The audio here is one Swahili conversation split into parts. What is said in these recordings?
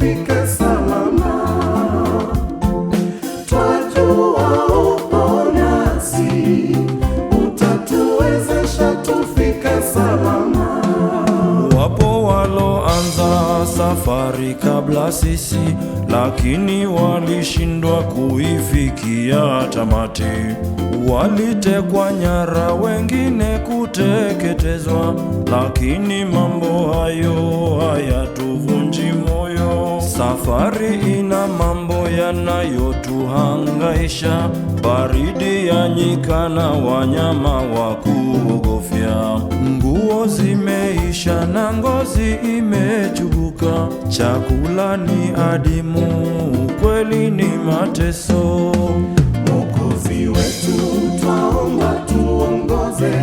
tufike salama. Twajua upo nasi, utatuwezesha tufike salama. Wapo waloanza safari kabla sisi, lakini walishindwa kuifikia tamati. Walitekwa nyara, wengine kuteketezwa, lakini mambo hayo hayatuvunji moyo. Safari ina mambo yanayotuhangaisha, baridi ya nyika na wanyama wa kuogofya. Nguo zimeisha na ngozi imechubuka, chakula ni adimu, kweli ni mateso. Mwokozi wetu twaomba tuongoze,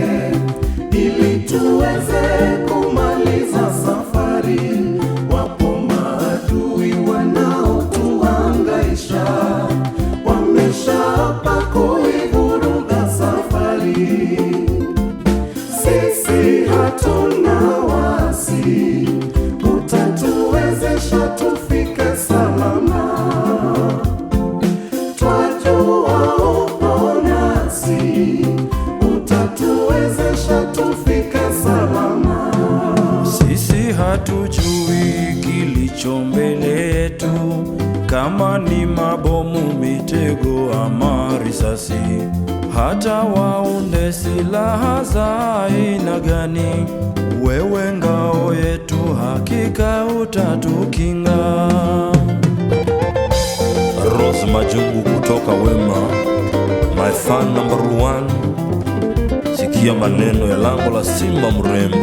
ili tuweze kumaliza safari. Wapo maadui wanaotuhangaisha, wameshaapa kuivuruga safari. Sisi hatuna wasi, utatuwezesha tufike salama. Twajua upo nasi, utatuwezesha tufike salama. Sisi hatujui kilicho mbele yetu, kama ni mabomu, mitego ama risasi. Hata waunde silaha za aina gani, wewe ngao yetu, hakika utatukinga. Rose Majungu kutoka Wema, my fan number 1. Sikia maneno ya lango la simba mrembo.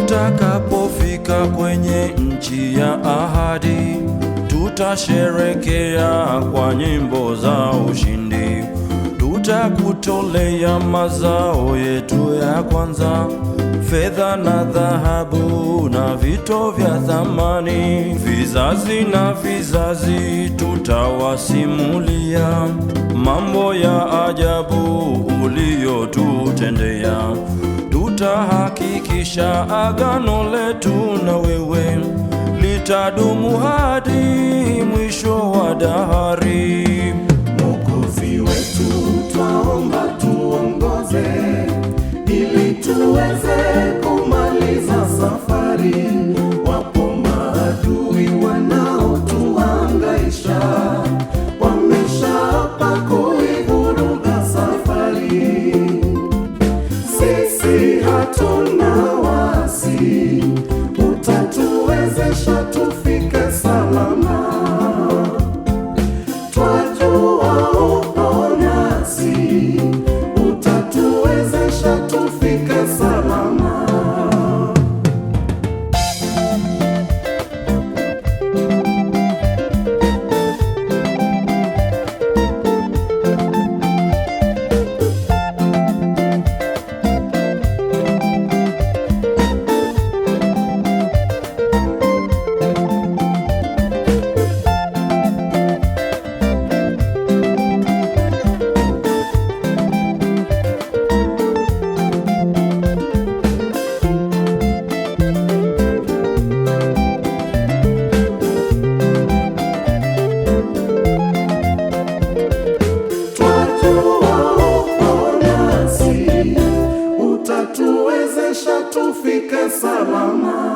Tutakapofika kwenye nchi ya ahadi, tutasherekea kwa nyimbo za ushindi. Tutakutolea mazao yetu ya kwanza, fedha na dhahabu na vito vya thamani. Vizazi na vizazi tutawasimulia mambo ya ajabu uliyotutendea. Tutahakikisha agano letu na wewe litadumu hadi mwisho wa dahari. Mwokozi wetu twaomba tuongoze, ili tuweze kumaliza safari. Wapo maadui wanaotuhangaisha, wameshaapa kuivuruga safari. Sisi hatuna wasi, utatuwezesha tufike salama. Twajua upo nasi, utatuwezesha tufike salama. Utatuwezesha tufike salama.